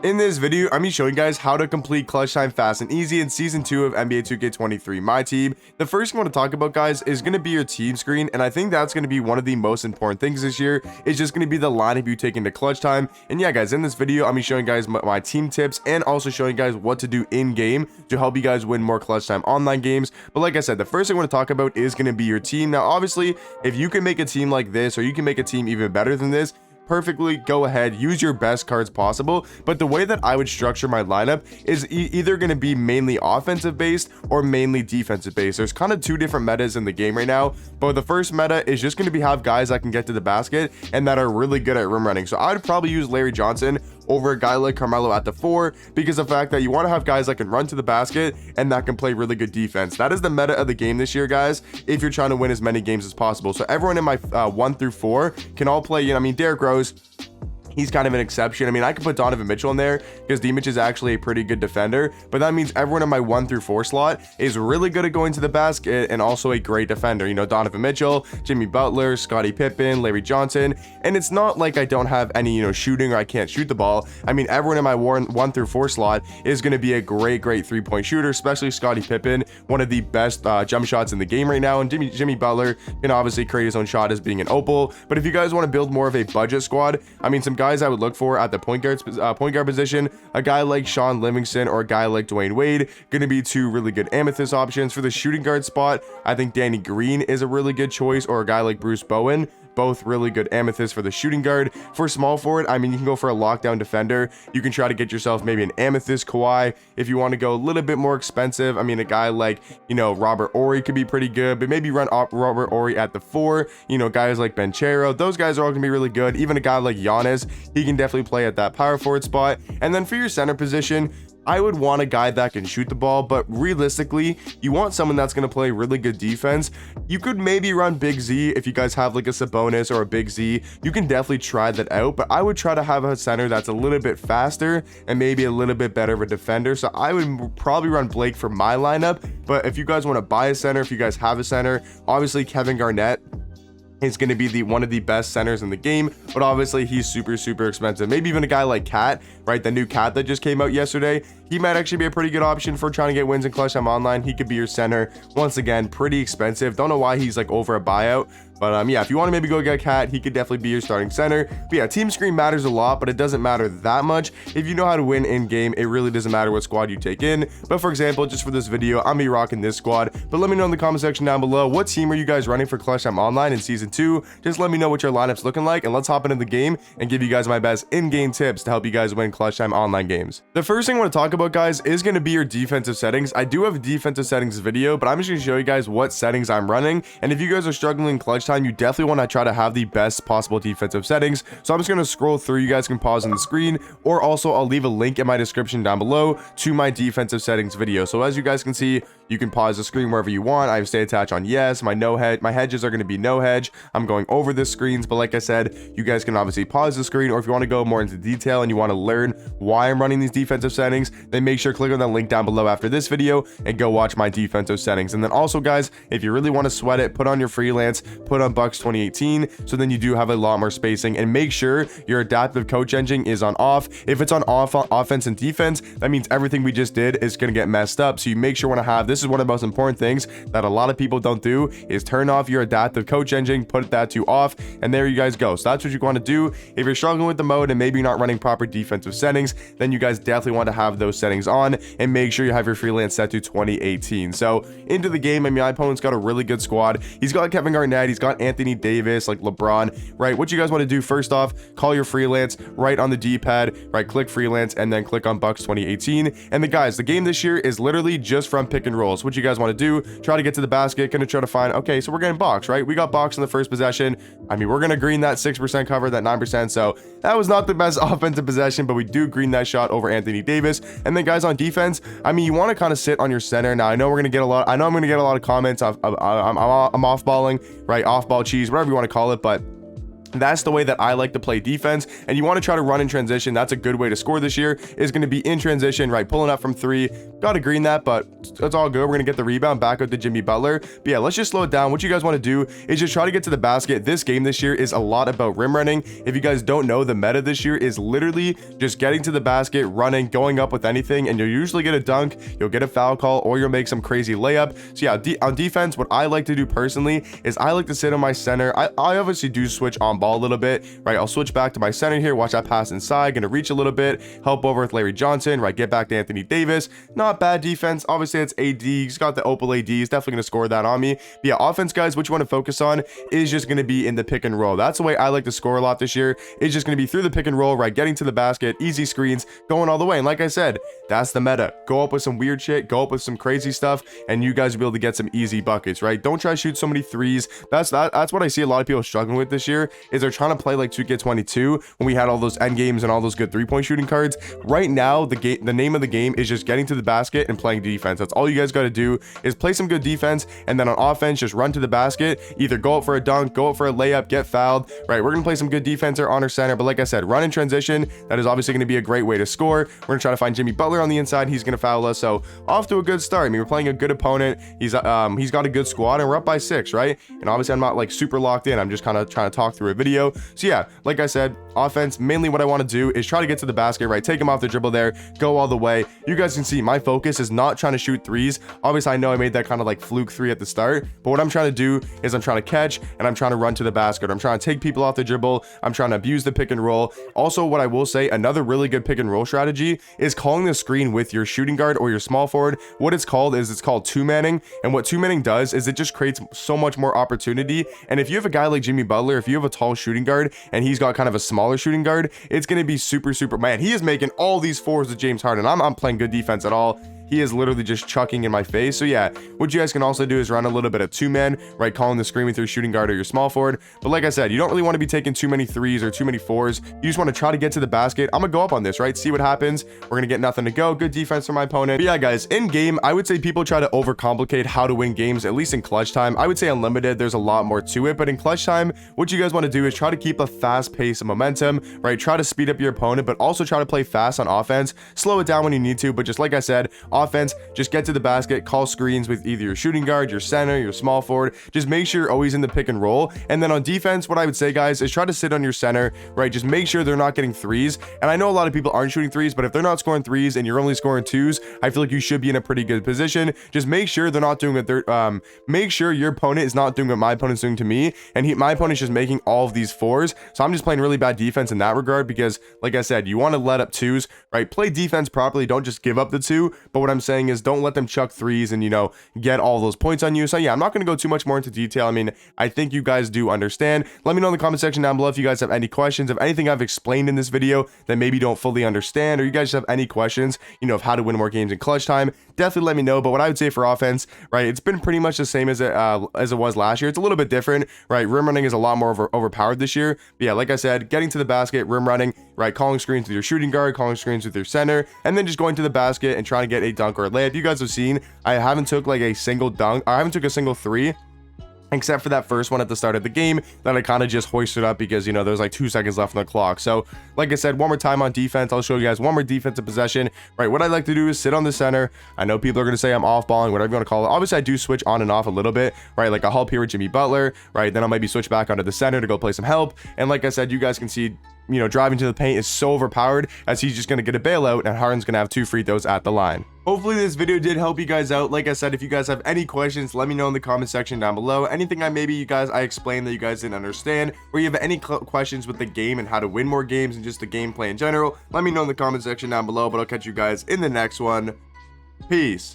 In this video, I'm showing you guys how to complete clutch time fast and easy in season 2 of NBA 2K23 My Team. The first thing I want to talk about, guys, is going to be your team screen, and I think that's going to be one of the most important things this year. Is just going to be the lineup you take into clutch time. And yeah, guys, in this video, I'm showing you guys my team tips and also showing you guys what to do in game to help you guys win more clutch time online games. But like I said, the first thing I want to talk about is going to be your team. Now, obviously, if you can make a team like this, or you can make a team even better than this, perfectly go ahead, use your best cards possible. But the way that I would structure my lineup is either going to be mainly offensive based or mainly defensive based. There's kind of two different metas in the game right now, but the first meta is just going to be have guys that can get to the basket and that are really good at rim running. So I would probably use Larry Johnson over a guy like Carmelo at the 4, because the fact that you want to have guys that can run to the basket and that can play really good defense. That is the meta of the game this year, guys, if you're trying to win as many games as possible. So everyone in my 1 through 4 can all play, Derrick Rose, he's kind of an exception. I mean, I could put Donovan Mitchell in there because D-Mitch is actually a pretty good defender, but that means everyone in my 1 through 4 slot is really good at going to the basket and also a great defender. Donovan Mitchell, Jimmy Butler, Scottie Pippen, Larry Johnson. And it's not like I don't have any, shooting or I can't shoot the ball. I mean, everyone in my 1 through 4 slot is going to be a great 3-point shooter, especially Scottie Pippen, one of the best jump shots in the game right now. And Jimmy Butler can obviously create his own shot as being an opal. But if you guys want to build more of a budget squad, I mean, some guys I would look for at the point guard position, a guy like Sean Livingston or a guy like Dwayne Wade, going to be two really good amethyst options. For the shooting guard spot, I think Danny Green is a really good choice, or a guy like Bruce Bowen. Both really good amethysts for the shooting guard. For small forward, I mean, you can go for a lockdown defender. You can try to get yourself maybe an amethyst Kawhi. If you want to go a little bit more expensive, I mean, a guy like, Robert Horry could be pretty good, but maybe run Robert Horry at the 4. Guys like Banchero, those guys are all gonna be really good. Even a guy like Giannis, he can definitely play at that power forward spot. And then for your center position, I would want a guy that can shoot the ball, but realistically, you want someone that's going to play really good defense. You could maybe run Big Z if you guys have like a Sabonis or a Big Z. You can definitely try that out, but I would try to have a center that's a little bit faster and maybe a little bit better of a defender. So I would probably run Blake for my lineup. But if you guys want to buy a center, if you guys have a center, obviously Kevin Garnett is going to be one of the best centers in the game, but obviously he's super expensive. Maybe even a guy like Cat, right? The new Cat that just came out yesterday, he might actually be a pretty good option for trying to get wins in clutch time online. He could be your center. Once again, pretty expensive. Don't know why he's like over a buyout, but yeah, if you want to maybe go get Cat, he could definitely be your starting center. But yeah, team screen matters a lot, but it doesn't matter that much if you know how to win in game. It really doesn't matter what squad you take in. But for example, just for this video, I'm gonna be rocking this squad. But let me know in the comment section down below, what team are you guys running for clutch time online in season 2? Just let me know what your lineup's looking like, and let's hop into the game and give you guys my best in-game tips to help you guys win clutch time online games. The first thing I want to talk about, guys, is going to be your defensive settings. I do have a defensive settings video, but I'm just going to show you guys what settings I'm running. And if you guys are struggling in clutch time, you definitely want to try to have the best possible defensive settings. So I'm just going to scroll through. You guys can pause on the screen, or also I'll leave a link in my description down below to my defensive settings video. So as you guys can see, you can pause the screen wherever you want. I stay attached on yes. My hedges are going to be no hedge. I'm going over the screens, but like I said, you guys can obviously pause the screen, or if you want to go more into detail and you want to learn why I'm running these defensive settings, then make sure to click on the link down below after this video and go watch my defensive settings. And then also, guys, if you really want to sweat it, put on your freelance, put on Bucks 2018, so then you do have a lot more spacing, and make sure your adaptive coach engine is on off. If it's on off offense and defense, that means everything we just did is going to get messed up. So you make sure want to have, this is one of the most important things that a lot of people don't do, is turn off your adaptive coach engine, put that to off, and there you guys go. So that's what you want to do. If you're struggling with the mode and maybe you're not running proper defensive settings, then you guys definitely want to have those settings on, and make sure you have your freelance set to 2018. So into the game, I mean, my opponent's got a really good squad. He's got Kevin Garnett, he's got Anthony Davis, like LeBron, right? What you guys want to do, first off, call your freelance right on the D-pad, right? Click freelance and then click on Bucks 2018. And the game this year is literally just from pick and rolls. What you guys want to do, try to get to the basket, gonna try to find, okay, so we're getting box, right? We got box in the first possession. I mean, we're gonna green that 6% cover, that 9%. So that was not the best offensive possession, but we do green that shot over Anthony Davis. And then guys, on defense, I mean, you want to kind of sit on your center. Now I know I'm gonna get a lot of comments. I'm off balling, right? Off ball cheese, whatever you want to call it, but That's the way that I like to play defense, and you want to try to run in transition. That's a good way to score this year, is going to be in transition, right? Pulling up from 3. Got to green that, but it's all good. We're going to get the rebound back out to Jimmy Butler. But yeah, let's just slow it down. What you guys want to do is just try to get to the basket. This game this year is a lot about rim running. If you guys don't know, the meta this year is literally just getting to the basket, running, going up with anything, and you'll usually get a dunk, you'll get a foul call, or you'll make some crazy layup. So yeah, on defense, what I like to do personally is I like to sit on my center. I obviously do switch on ball a little bit, right? I'll switch back to my center here, watch that pass inside, gonna reach a little bit, help over with Larry Johnson, right? Get back to Anthony Davis. Not bad defense. Obviously it's AD, he's got the Opal AD, he's definitely gonna score that on me. But yeah, offense, guys, what you want to focus on is just gonna be in the pick and roll. That's the way I like to score a lot this year. It's just gonna be through the pick and roll, right? Getting to the basket, easy screens, going all the way. And like I said, that's the meta. Go up with some weird shit, go up with some crazy stuff, and you guys will be able to get some easy buckets, right? Don't try to shoot so many threes. That's what I see a lot of people struggling with this year, is they're trying to play like 2K22 when we had all those end games and all those good 3-point shooting cards. Right now, the name of the game is just getting to the basket and playing defense. That's all you guys got to do, is play some good defense, and then on offense, just run to the basket, either go up for a dunk, go up for a layup, get fouled, right? We're gonna play some good defense or on our center, but like I said, run in transition. That is obviously going to be a great way to score. We're gonna try to find Jimmy Butler on the inside. He's gonna foul us, so off to a good start. I mean, we're playing a good opponent. He's got a good squad, and we're up by 6, right? And obviously I'm not like super locked in, I'm just kind of trying to talk through a video. So yeah, like I said, offense, mainly what I want to do is try to get to the basket, right? Take him off the dribble there, go all the way. You guys can see my focus is not trying to shoot threes. Obviously I know I made that kind of like fluke 3 at the start, but what I'm trying to do is I'm trying to catch, and I'm trying to run to the basket. I'm trying to take people off the dribble. I'm trying to abuse the pick and roll. Also, what I will say, another really good pick and roll strategy is calling the screen with your shooting guard or your small forward. What it's called is, it's called two-manning, and what two-manning does is it just creates so much more opportunity. And if you have a guy like Jimmy Butler, if you have a tall shooting guard and he's got kind of a smaller shooting guard, it's going to be super, man, he is making all these 4s with James Harden. I'm playing good defense at all. He is literally just chucking in my face. So yeah, what you guys can also do is run a little bit of 2-man, right? Calling the screen with your shooting guard or your small forward. But like I said, you don't really want to be taking too many 3s or too many 4s. You just want to try to get to the basket. I'm gonna go up on this, right? See what happens. We're gonna get nothing to go. Good defense from my opponent. But yeah, guys, in game, I would say people try to overcomplicate how to win games, at least in clutch time. I would say unlimited, there's a lot more to it, but in clutch time, what you guys want to do is try to keep a fast pace of momentum, right? Try to speed up your opponent, but also try to play fast on offense. Slow it down when you need to, but just like I said, offense, just get to the basket, call screens with either your shooting guard, your center, your small forward. Just make sure you're always in the pick and roll. And then on defense, what I would say, guys, is try to sit on your center, right? Just make sure they're not getting 3s. And I know a lot of people aren't shooting 3s, but if they're not scoring 3s and you're only scoring 2s, I feel like you should be in a pretty good position. Just make sure they're not doing what make sure your opponent is not doing what my opponent's doing to me, and my opponent's just making all of these 4s. So I'm just playing really bad defense in that regard, because like I said, you want to let up 2s, right? Play defense properly, don't just give up the 2. But what I'm saying is, don't let them chuck 3s and, you know, get all those points on you. So yeah, I'm not going to go too much more into detail. I mean, I think you guys do understand. Let me know in the comment section down below if you guys have any questions of anything I've explained in this video that maybe don't fully understand, or you guys have any questions, you know, of how to win more games in clutch time. Definitely let me know. But what I would say for offense, right, it's been pretty much the same as it was last year. It's a little bit different, right? Rim running is a lot more overpowered this year. But yeah, like I said, getting to the basket, rim running, right, calling screens with your shooting guard, calling screens with your center, and then just going to the basket and trying to get a dunk or a layup. You guys have seen, I haven't took like a single dunk, I haven't took a single 3, except for that first one at the start of the game that I kind of just hoisted up because, you know, there's like 2 seconds left on the clock. So like I said, one more time on defense, I'll show you guys one more defensive possession, right? What I like to do is sit on the center. I know people are going to say I'm off balling, whatever you want to call it. Obviously I do switch on and off a little bit, right? Like I'll help here with Jimmy Butler, right? Then I'll maybe switch back onto the center to go play some help. And like I said, you guys can see, you know, driving to the paint is so overpowered, as he's just going to get a bailout and Harden's going to have 2 free throws at the line. Hopefully this video did help you guys out. Like I said, if you guys have any questions, let me know in the comment section down below. Anything I explained that you guys didn't understand, or you have any questions with the game and how to win more games and just the gameplay in general, let me know in the comment section down below. But I'll catch you guys in the next one. Peace.